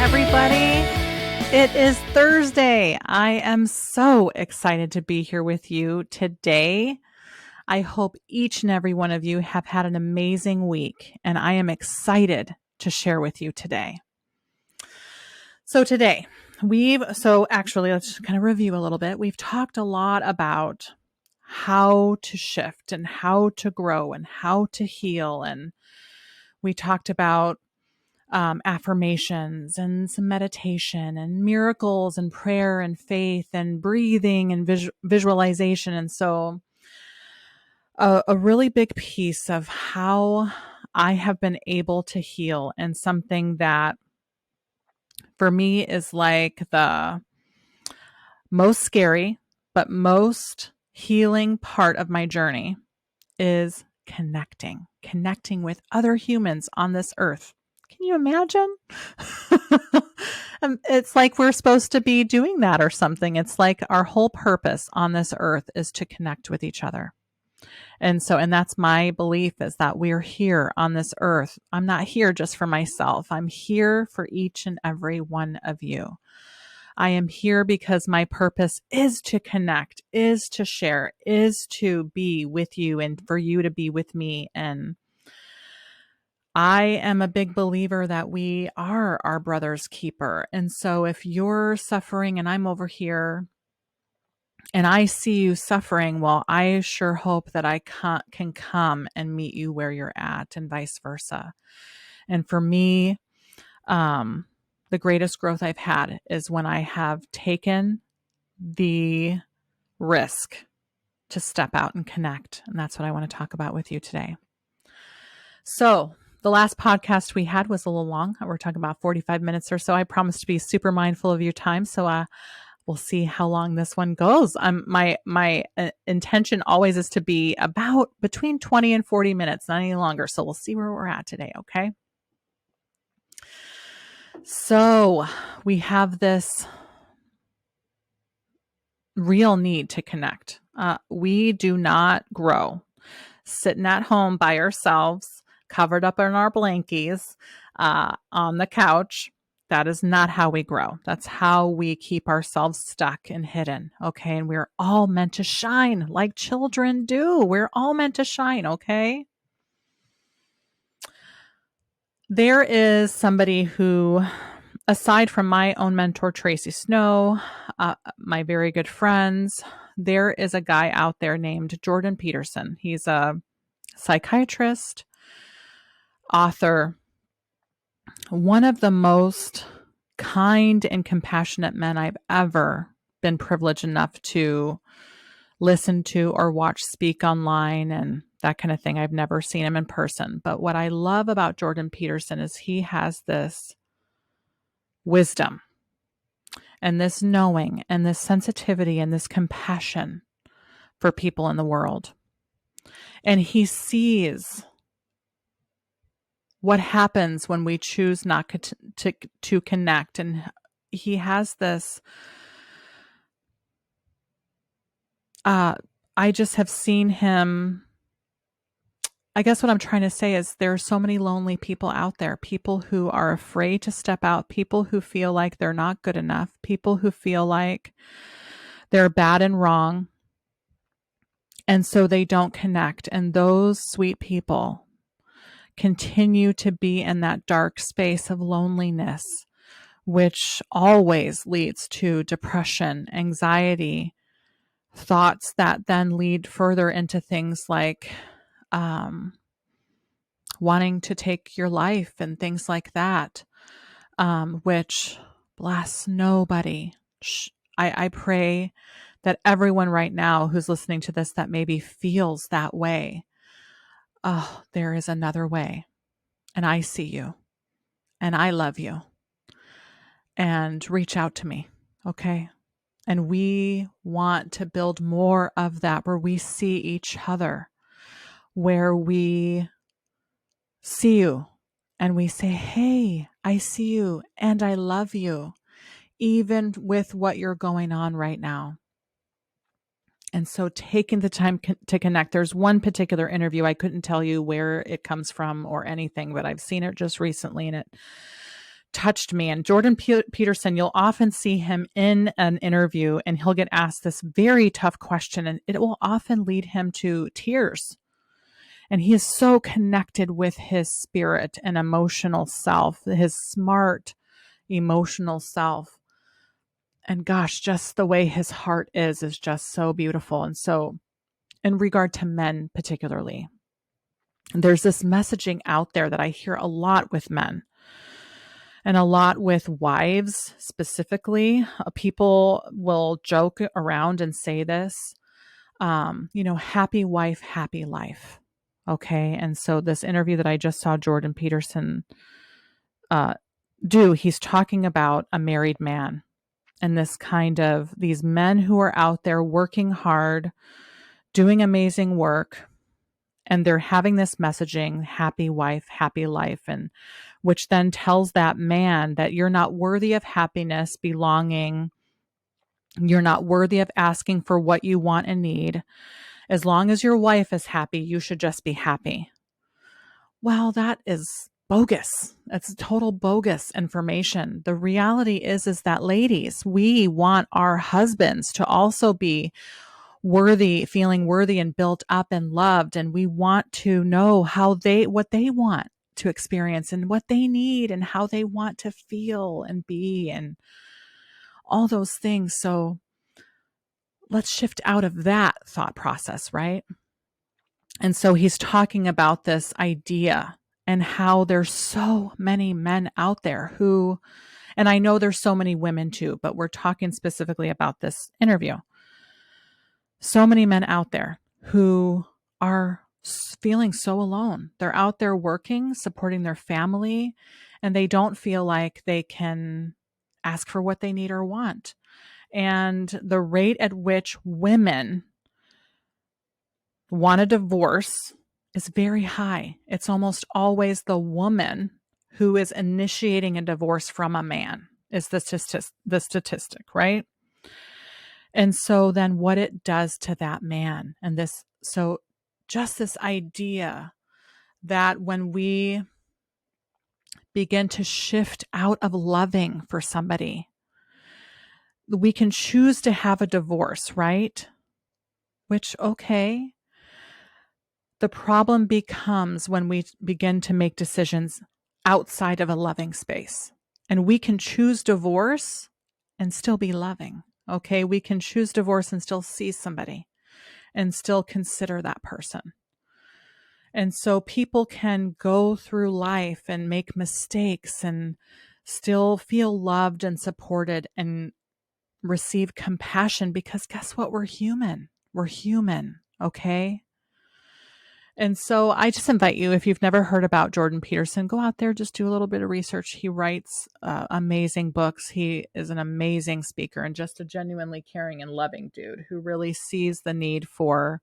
everybody. It is Thursday. I am so excited to be here with you today. I hope each and every one of you have had an amazing week, and I am excited to share with you today. So today, let's just kind of review a little bit. We've talked a lot about how to shift and how to grow and how to heal. And we talked about affirmations and some meditation and miracles and prayer and faith and breathing and visualization. And so a really big piece of how I have been able to heal, and something that for me is like the most scary but most healing part of my journey, is connecting with other humans on this earth. Can you imagine? It's like we're supposed to be doing that or something. It's like our whole purpose on this earth is to connect with each other. And that's my belief, is that we're here on this earth. I'm not here just for myself. I'm here for each and every one of you. I am here because my purpose is to connect, is to share, is to be with you, and for you to be with me. And I am a big believer that we are our brother's keeper. And so if you're suffering and I'm over here and I see you suffering, well, I sure hope that I can come and meet you where you're at, and vice versa. And for me, the greatest growth I've had is when I have taken the risk to step out and connect. And that's what I want to talk about with you today. So the last podcast we had was a little long. We're talking about 45 minutes or so. I promise to be super mindful of your time. So we'll see how long this one goes. My intention always is to be about between 20 and 40 minutes, not any longer. So we'll see where we're at today. Okay. So we have this real need to connect. We do not grow sitting at home by ourselves, covered up in our blankies, on the couch. That is not how we grow. That's how we keep ourselves stuck and hidden. Okay. And we're all meant to shine like children do. We're all meant to shine. Okay. There is somebody who, aside from my own mentor, Tracy Snow, my very good friends, there is a guy out there named Jordan Peterson. He's a psychiatrist, author, one of the most kind and compassionate men I've ever been privileged enough to listen to or watch speak online and that kind of thing. I've never seen him in person. But what I love about Jordan Peterson is he has this wisdom and this knowing and this sensitivity and this compassion for people in the world. And he sees what happens when we choose not to connect. And he has this, I just have seen him. I guess what I'm trying to say is there are so many lonely people out there, people who are afraid to step out, people who feel like they're not good enough, people who feel like they're bad and wrong. And so they don't connect. And those sweet people continue to be in that dark space of loneliness, which always leads to depression, anxiety, thoughts that then lead further into things like wanting to take your life and things like that, which bless nobody. I pray that everyone right now who's listening to this that maybe feels that way, oh, there is another way. And I see you and I love you. And reach out to me. Okay. And we want to build more of that, where we see each other, where we see you and we say, hey, I see you and I love you, even with what you're going on right now. And so taking the time to connect. There's one particular interview, I couldn't tell you where it comes from or anything, but I've seen it just recently, and it touched me. And Jordan Peterson, you'll often see him in an interview and he'll get asked this very tough question, and it will often lead him to tears. And he is so connected with his spirit and emotional self, his smart, emotional self. And gosh, just the way his heart is just so beautiful. And so, in regard to men particularly, there's this messaging out there that I hear a lot with men and a lot with wives specifically. People will joke around and say this, happy wife, happy life. Okay. And so this interview that I just saw Jordan Peterson do, he's talking about a married man and this kind of these men who are out there working hard, doing amazing work, and they're having this messaging, happy wife, happy life, and which then tells that man that you're not worthy of happiness, belonging. You're not worthy of asking for what you want and need. As long as your wife is happy, you should just be happy. Well, that is bogus. That's total bogus information. The reality is that ladies, we want our husbands to also be worthy, feeling worthy and built up and loved. And we want to know what they want to experience and what they need and how they want to feel and be and all those things. So let's shift out of that thought process, right? And so he's talking about this idea and how there's so many men out there who, and I know there's so many women too, but we're talking specifically about this interview. So many men out there who are feeling so alone. They're out there working, supporting their family, and they don't feel like they can ask for what they need or want. And the rate at which women want a divorce is very high. It's almost always the woman who is initiating a divorce from a man is the statistic, right? And so then what it does to that man and just this idea that when we begin to shift out of loving for somebody, we can choose to have a divorce, right? Which, okay. The problem becomes when we begin to make decisions outside of a loving space. And we can choose divorce and still be loving. Okay, we can choose divorce and still see somebody and still consider that person. And so people can go through life and make mistakes and still feel loved and supported and receive compassion because guess what? We're human. We're human. Okay. And so I just invite you, if you've never heard about Jordan Peterson, go out there, just do a little bit of research. He writes amazing books. He is an amazing speaker and just a genuinely caring and loving dude who really sees the need for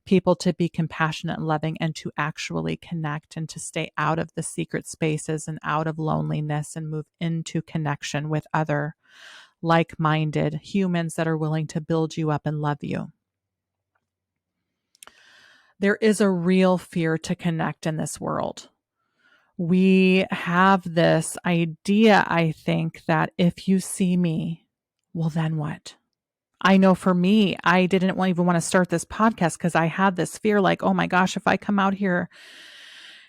people to be compassionate and loving and to actually connect and to stay out of the secret spaces and out of loneliness and move into connection with other like-minded humans that are willing to build you up and love you. There is a real fear to connect in this world. We have this idea, I think, that if you see me, well, then what? I know for me, I didn't even want to start this podcast because I had this fear like, oh my gosh, if I come out here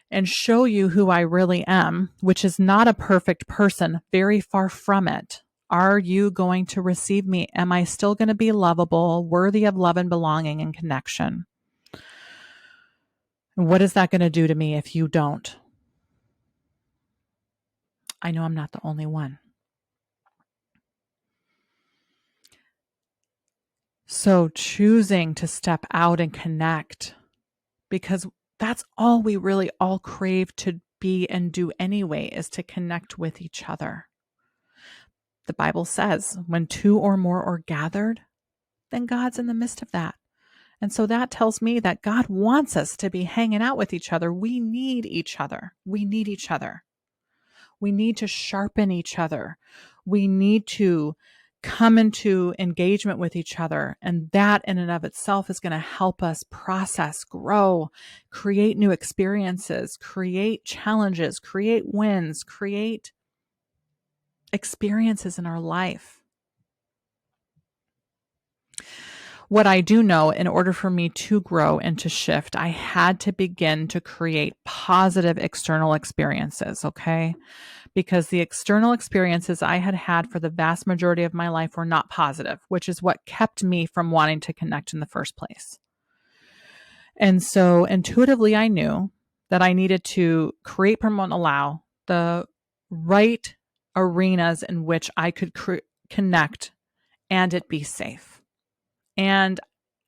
and show you who I really am, which is not a perfect person, very far from it, are you going to receive me? Am I still going to be lovable, worthy of love and belonging and connection? What is that going to do to me if you don't? I know I'm not the only one. So choosing to step out and connect, because that's all we really all crave to be and do anyway, is to connect with each other. The Bible says when two or more are gathered, then God's in the midst of that. And so that tells me that God wants us to be hanging out with each other. We need each other. We need each other. We need to sharpen each other. We need to come into engagement with each other. And that in and of itself is going to help us process, grow, create new experiences, create challenges, create wins, create experiences in our life. What I do know, in order for me to grow and to shift, I had to begin to create positive external experiences, okay? Because the external experiences I had had for the vast majority of my life were not positive, which is what kept me from wanting to connect in the first place. And so intuitively, I knew that I needed to create, promote, and allow the right arenas in which I could connect and it be safe. And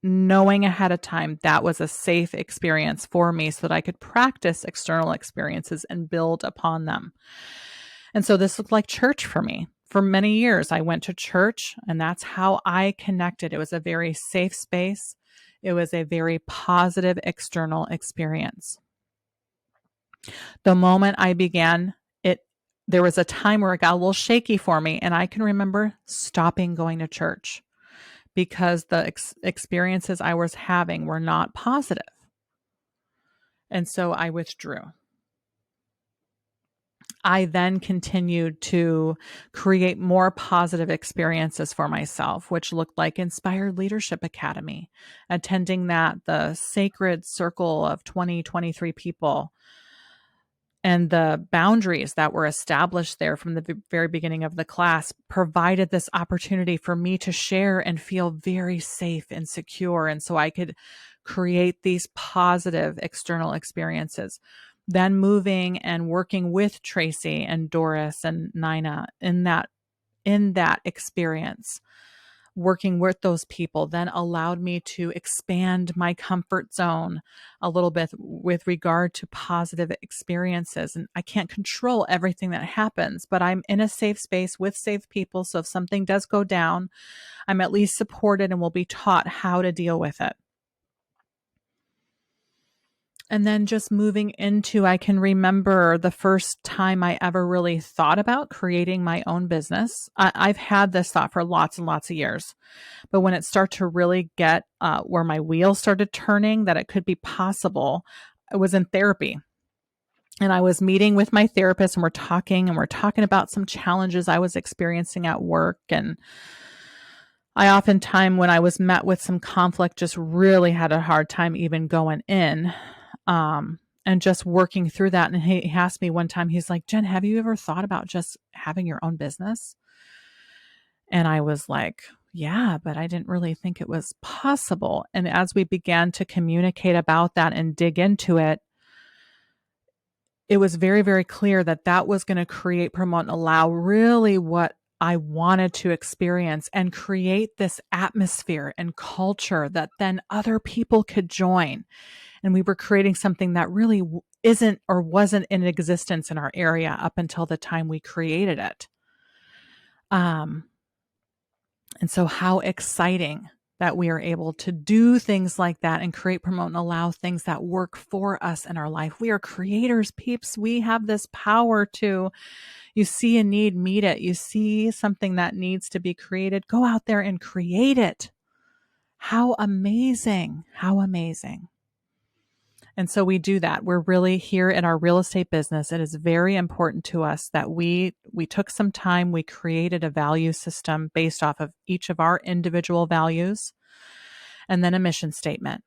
knowing ahead of time that was a safe experience for me so that I could practice external experiences and build upon them. And so this looked like church for me. For many years, I went to church, and that's how I connected. It was a very safe space. It was a very positive external experience. The moment I began it, there was a time where it got a little shaky for me, and I can remember stopping going to church because the experiences I was having were not positive. And so I withdrew. I then continued to create more positive experiences for myself, which looked like Inspired Leadership Academy, attending that, the sacred circle of 20, 23 people, and the boundaries that were established there from the very beginning of the class provided this opportunity for me to share and feel very safe and secure. And so I could create these positive external experiences. Then moving and working with Tracy and Doris and Nina in that experience, working with those people then allowed me to expand my comfort zone a little bit with regard to positive experiences. And I can't control everything that happens, but I'm in a safe space with safe people. So if something does go down, I'm at least supported and will be taught how to deal with it. And then just moving into, I can remember the first time I ever really thought about creating my own business. I've had this thought for lots and lots of years, but when it started to really get where my wheels started turning, that it could be possible, I was in therapy. And I was meeting with my therapist, and we're talking about some challenges I was experiencing at work. And I oftentimes, when I was met with some conflict, just really had a hard time even going in. And just working through that. And he asked me one time, he's like, Jen, have you ever thought about just having your own business? And I was like, yeah, but I didn't really think it was possible. And as we began to communicate about that and dig into it, it was very, very clear that that was going to create, promote, and allow really what I wanted to experience and create this atmosphere and culture that then other people could join. And we were creating something that really isn't or wasn't in existence in our area up until the time we created it. And so how exciting that we are able to do things like that and create, promote, and allow things that work for us in our life. We are creators, peeps. We have this power to, you see a need, meet it. You see something that needs to be created, go out there and create it. How amazing. How amazing. And so we do that. We're really here in our real estate business. It is very important to us that we took some time, we created a value system based off of each of our individual values, and then a mission statement.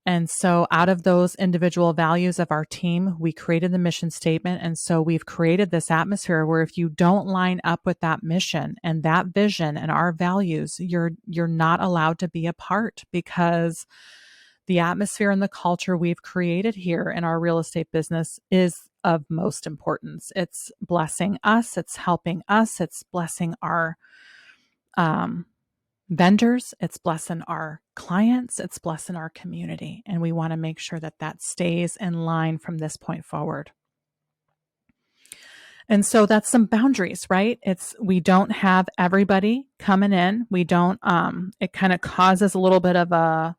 And so out of those individual values of our team, we created the mission statement. And so we've created this atmosphere where if you don't line up with that mission and that vision and our values, you're not allowed to be a part, because the atmosphere and the culture we've created here in our real estate business is of most importance. It's blessing us. It's helping us. It's blessing our vendors. It's blessing our clients. It's blessing our community. And we want to make sure that that stays in line from this point forward. And so that's some boundaries, right? We don't have everybody coming in. We don't, it kind of causes a little bit of a,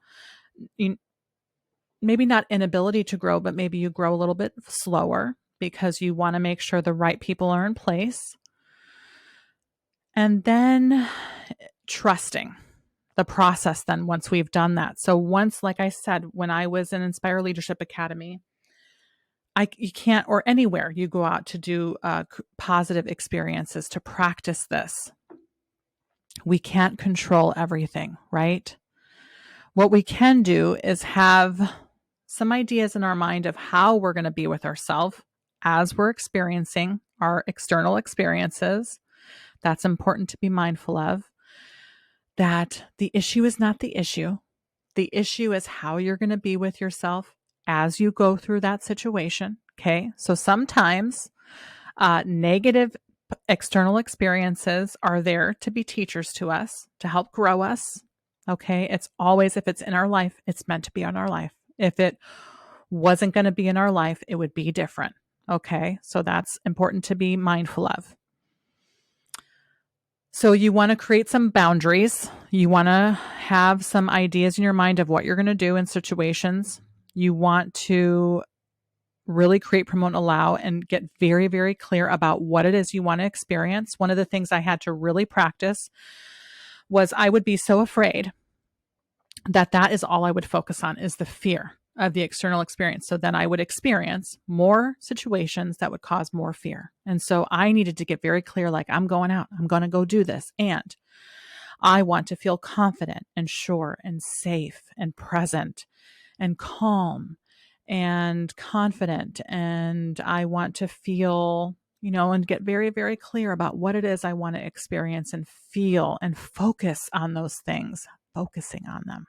maybe not inability to grow, but maybe you grow a little bit slower because you want to make sure the right people are in place. And then trusting the process then once we've done that. So once, like I said, when I was in Inspire Leadership Academy, you can't, or anywhere you go out to do positive experiences to practice this. We can't control everything, right? What we can do is have some ideas in our mind of how we're going to be with ourselves as we're experiencing our external experiences. That's important to be mindful of. That the issue is not the issue. The issue is how you're going to be with yourself as you go through that situation. Okay. So sometimes negative external experiences are there to be teachers to us, to help grow us. Okay. It's always, if it's in our life, it's meant to be in our life. If it wasn't going to be in our life, it would be different. Okay. So that's important to be mindful of. So you want to create some boundaries. You want to have some ideas in your mind of what you're going to do in situations. You want to really create, promote, and allow, and get very, very clear about what it is you want to experience. One of the things I had to really practice was I would be so afraid that is all I would focus on, is the fear of the external experience. So then I would experience more situations that would cause more fear. And so I needed to get very clear, like, I'm going out, I'm going to go do this. And I want to feel confident and sure and safe and present and calm and confident. And I want to feel, and get very, very clear about what it is I want to experience and feel, and focus on those things, focusing on them.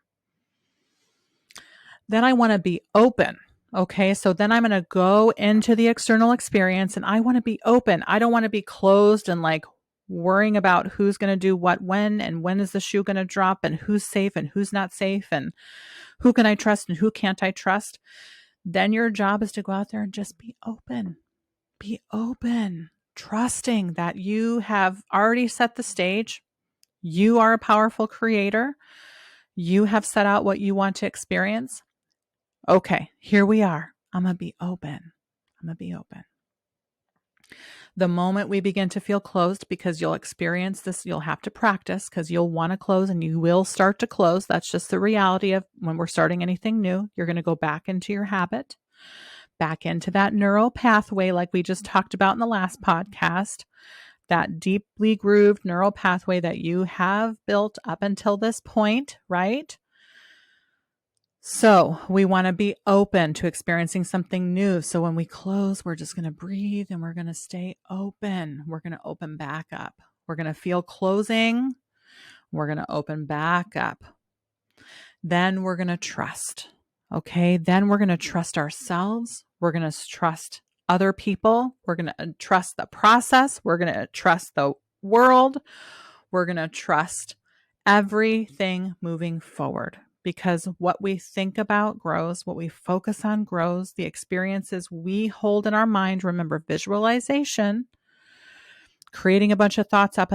Then I want to be open. Okay. So then I'm going to go into the external experience and I want to be open. I don't want to be closed and like worrying about who's going to do what, when, and when is the shoe going to drop, and who's safe and who's not safe, and who can I trust and who can't I trust. Then your job is to go out there and just be open. Be open, trusting that you have already set the stage. You are a powerful creator. You have set out what you want to experience. Okay, here we are. I'm going to be open. I'm going to be open. The moment we begin to feel closed, because you'll experience this, you'll have to practice, because you'll want to close and you will start to close. That's just the reality of when we're starting anything new. You're going to go back into your habit, back into that neural pathway like we just talked about in the last podcast, that deeply grooved neural pathway that you have built up until this point, right? So we want to be open to experiencing something new. So when we close, we're just going to breathe and we're going to stay open. We're going to open back up. We're going to feel closing. We're going to open back up. Then we're going to trust. Okay. Then we're going to trust ourselves. We're going to trust other people. We're going to trust the process. We're going to trust the world. We're going to trust everything moving forward. Because what we think about grows, what we focus on grows, the experiences we hold in our mind. Remember, visualization, creating a bunch of thoughts up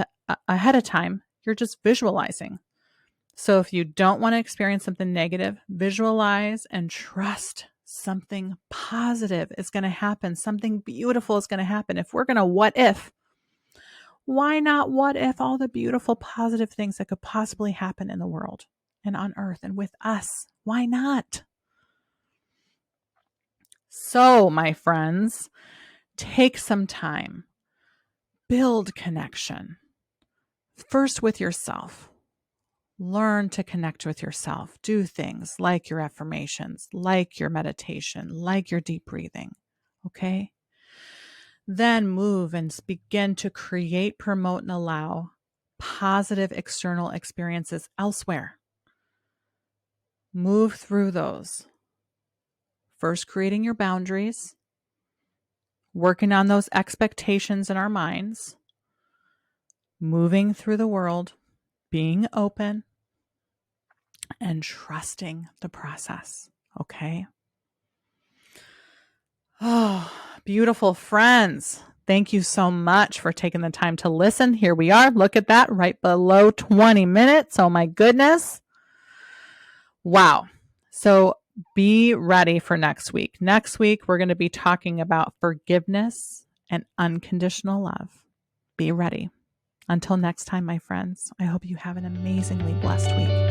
ahead of time, you're just visualizing. So if you don't want to experience something negative, visualize and trust something positive is going to happen. Something beautiful is going to happen. If we're going to what if, why not what if all the beautiful positive things that could possibly happen in the world and on earth and with us? Why not? So, my friends, take some time, build connection. First with yourself. Learn to connect with yourself. Do things like your affirmations, like your meditation, like your deep breathing. Okay? Then move and begin to create, promote, and allow positive external experiences elsewhere. Move through those. First, creating your boundaries, working on those expectations in our minds, moving through the world, being open, and trusting the process. Okay? Oh, beautiful friends. Thank you so much for taking the time to listen. Here we are. Look at that, right below 20 minutes. Oh my goodness. Wow. So be ready for next week. Next week, we're going to be talking about forgiveness and unconditional love. Be ready. Until next time, my friends, I hope you have an amazingly blessed week.